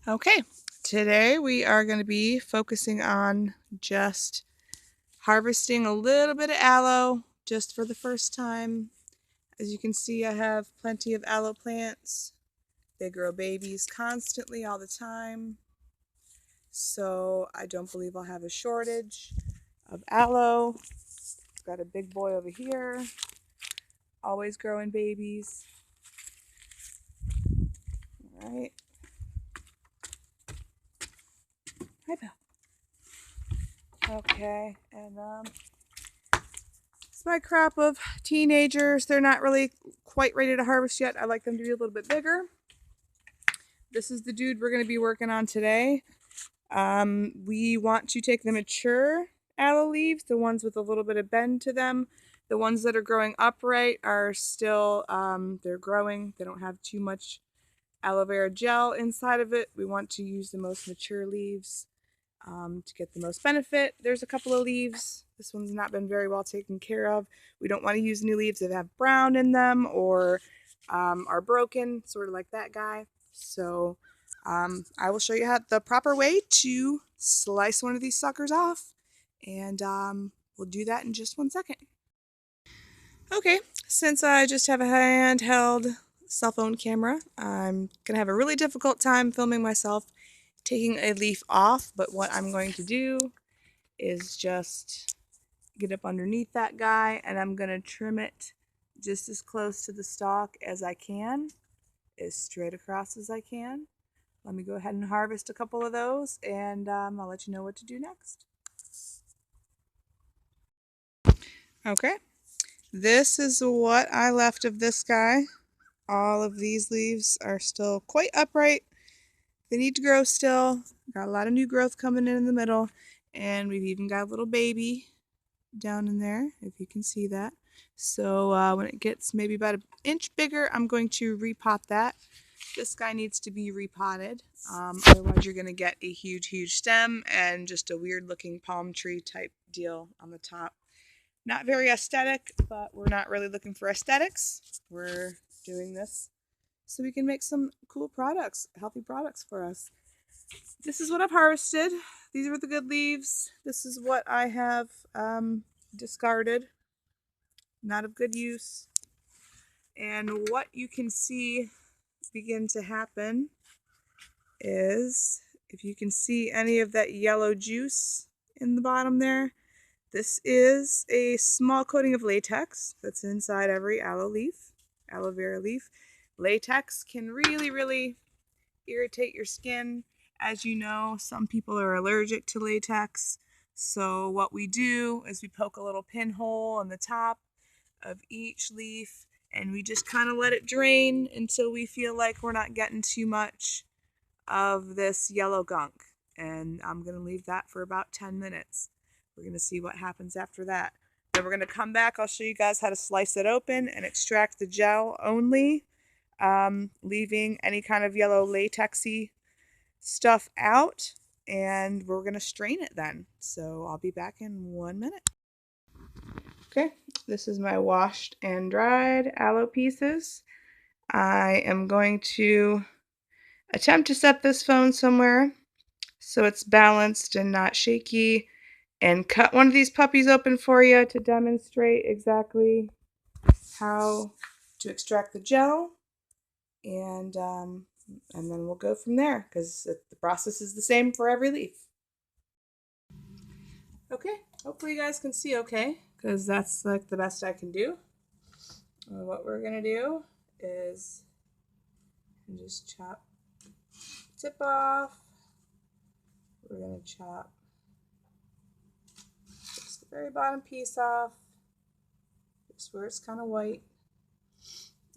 Okay, today we are going to be focusing on just harvesting a little bit of aloe just for the first time. As you can see, I have plenty of aloe plants. They grow babies constantly all the time, so I don't believe I'll have a shortage of aloe. Got a big boy over here, always growing babies. All right. Hi, Belle. Okay, and it's my crop of teenagers. They're not really quite ready to harvest yet. I like them to be a little bit bigger. This is the dude we're going to be working on today. We want to take the mature aloe leaves, the ones with a little bit of bend to them. The ones that are growing upright are still, they're growing. They don't have too much aloe vera gel inside of it. We want to use the most mature leaves to get the most benefit. There's a couple of leaves. This one's not been very well taken care of. We don't want to use new leaves that have brown in them or are broken, sort of like that guy. So I will show you how the proper way to slice one of these suckers off, and we'll do that in just 1 second. Okay, since I just have a handheld cell phone camera, I'm going to have a really difficult time filming myself taking a leaf off, but what I'm going to do is just get up underneath that guy, and I'm going to trim it just as close to the stalk as I can, as straight across as I can. Let me go ahead and harvest a couple of those, and I'll let you know what to do next. Okay, this is what I left of this guy. All of these leaves are still quite upright. They need to grow still. Got a lot of new growth coming in the middle, and we've even got a little baby down in there, if you can see that. So when it gets maybe about an inch bigger, I'm going to repot that. This guy needs to be repotted. Otherwise you're going to get a huge stem and just a weird looking palm tree type deal on the top. Not very aesthetic, but we're not really looking for aesthetics. We're doing this so we can make some cool products, healthy products for us. This is what I've harvested. These are the good leaves. This is what I have discarded, not of good use. And what you can see begin to happen is, if you can see any of that yellow juice in the bottom there, this is a small coating of latex that's inside every aloe vera leaf. Latex can really irritate your skin. As you know, some people are allergic to latex. So what we do is we poke a little pinhole in the top of each leaf, and we just kind of let it drain until we feel like we're not getting too much of this yellow gunk. And I'm going to leave that for about 10 minutes. We're going to see what happens after that. Then we're going to come back. I'll show you guys how to slice it open and extract the gel only, leaving any kind of yellow latexy stuff out, and we're going to strain it then. So I'll be back in 1 minute. Okay, this is my washed and dried aloe pieces. I am going to attempt to set this phone somewhere so it's balanced and not shaky, and cut one of these puppies open for you to demonstrate exactly how to extract the gel, and then we'll go from there, because the process is the same for every leaf. Okay, hopefully you guys can see okay, because that's like the best I can do. What we're gonna do is just chop the tip off. We're gonna chop just the very bottom piece off, just where it's kind of white.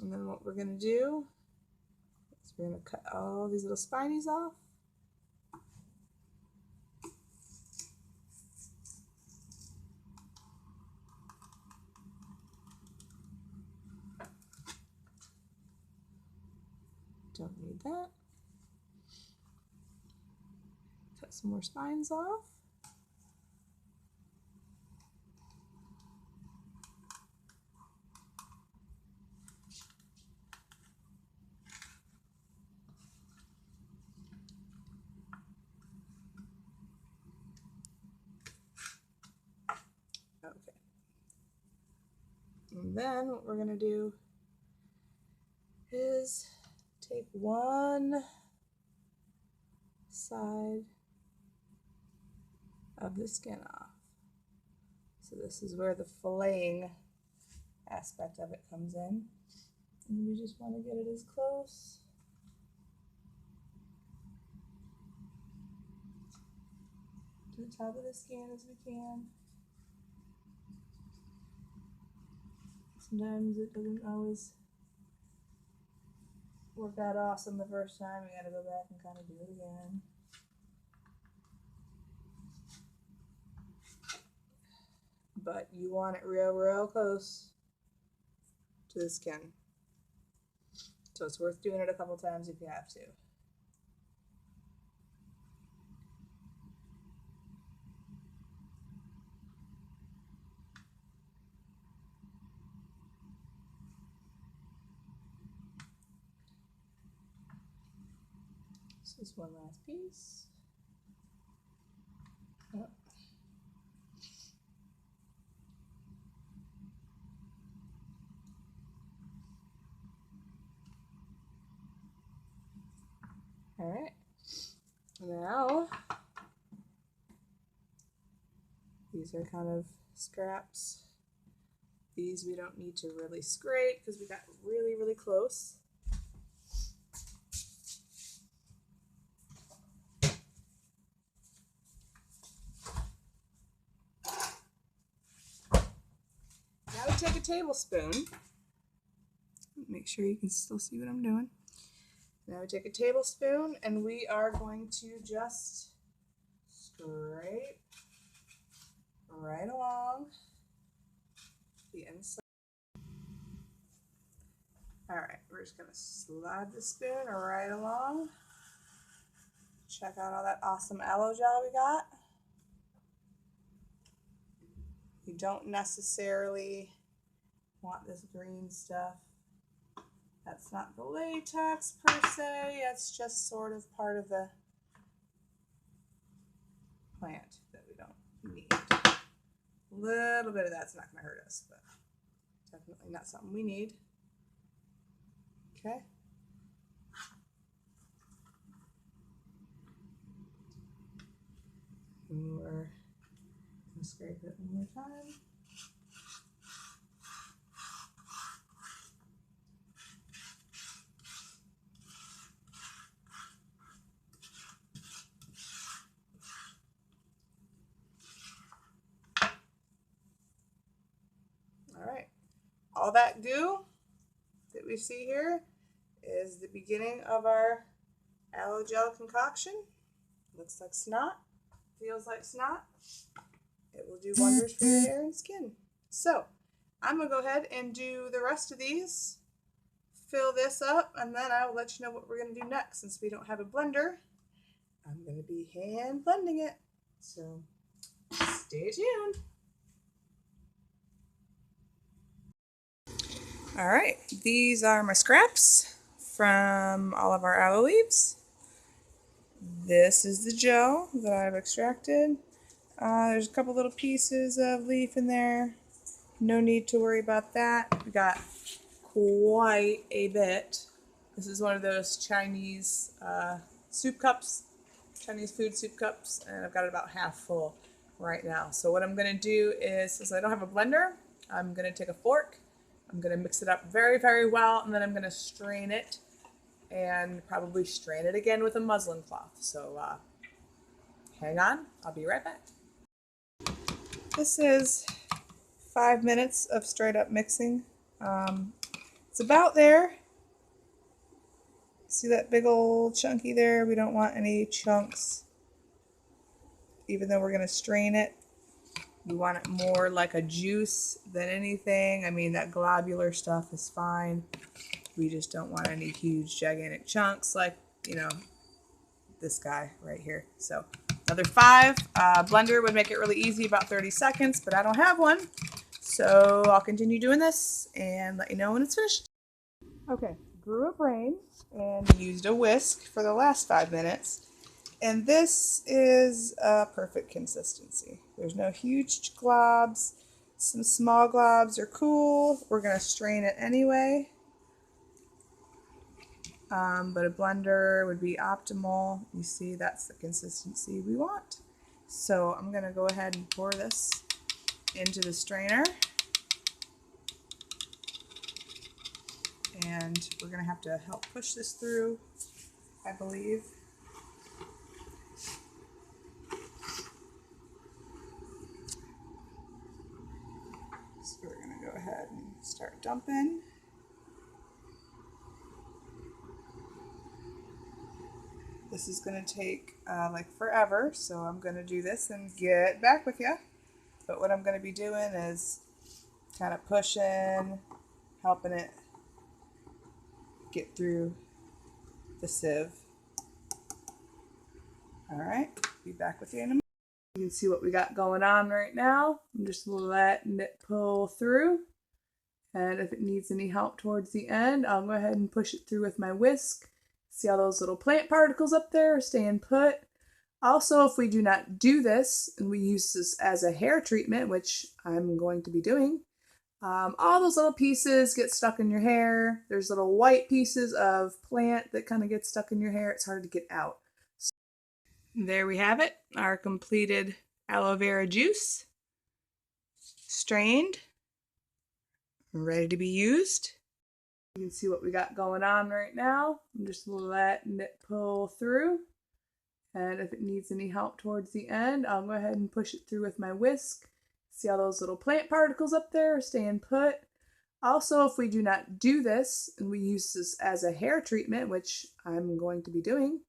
And then what we're gonna do is we're gonna cut all these little spinies off. Don't need that. Cut some more spines off. And then what we're going to do is take one side of the skin off. So this is where the filleting aspect of it comes in. And we just want to get it as close to the top of the skin as we can. Sometimes it doesn't always work out awesome the first time. We gotta go back and kind of do it again. But you want it real close to the skin. So it's worth doing it a couple times if you have to. So this one last piece. Oh. All right, now these are kind of scraps. These we don't need to really scrape because we got really close. Now we take a tablespoon. Make sure you can still see what I'm doing. Now we take a tablespoon and we are going to just scrape right along the inside. All right, we're just gonna slide the spoon right along. Check out all that awesome aloe gel we got. You don't necessarily want this green stuff. That's not the latex per se, it's just sort of part of the plant that we don't need. A little bit of that's not going to hurt us, but definitely not something we need. Okay. And we're going to scrape it one more time. All that goo that we see here is the beginning of our aloe gel concoction. Looks like snot, feels like snot. It will do wonders for your hair and skin. So I'm gonna go ahead and do the rest of these, fill this up, and then I will let you know what we're gonna do next. Since we don't have a blender, I'm gonna be hand blending it. So stay tuned. All right, these are my scraps from all of our aloe leaves. This is the gel that I've extracted. There's a couple little pieces of leaf in there. No need to worry about that. We got quite a bit. This is one of those Chinese soup cups, Chinese food soup cups, and I've got it about half full right now. So what I'm gonna do is, since I don't have a blender, I'm gonna take a fork. I'm going to mix it up very well, and then I'm going to strain it and probably strain it again with a muslin cloth. So hang on, I'll be right back. This is 5 minutes of straight up mixing. It's about there. See that big old chunky there? We don't want any chunks, even though we're going to strain it. We want it more like a juice than anything. I mean, that globular stuff is fine. We just don't want any huge, gigantic chunks like, you know, this guy right here. So another 5. Blender would make it really easy, about 30 seconds, but I don't have one. So I'll continue doing this and let you know when it's finished. Okay, grew a brain and used a whisk for the last 5 minutes. And this is a perfect consistency. There's no huge globs. Some small globs are cool. We're going to strain it anyway. But a blender would be optimal. You see, that's the consistency we want. So I'm going to go ahead and pour this into the strainer. And we're going to have to help push this through, I believe. So we're going to go ahead and start dumping. This is going to take like forever, so I'm going to do this and get back with you. But what I'm going to be doing is kind of pushing, helping it get through the sieve. All right, be back with you in a minute. You can see what we got going on right now. I'm just letting it pull through. And if it needs any help towards the end, I'll go ahead and push it through with my whisk. See all those little plant particles up there staying put. Also, if we do not do this, and we use this as a hair treatment, which I'm going to be doing, all those little pieces get stuck in your hair. There's little white pieces of plant that kind of get stuck in your hair. It's hard to get out. So there we have it, our completed aloe vera juice, strained, ready to be used. You can see what we got going on right now. I'm just letting it pull through. And if it needs any help towards the end, I'll go ahead and push it through with my whisk. See all those little plant particles up there staying put. Also, if we do not do this, and we use this as a hair treatment, which I'm going to be doing,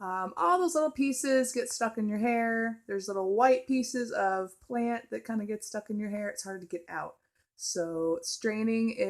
all those little pieces get stuck in your hair. There's little white pieces of plant that kind of get stuck in your hair. It's hard to get out. So straining is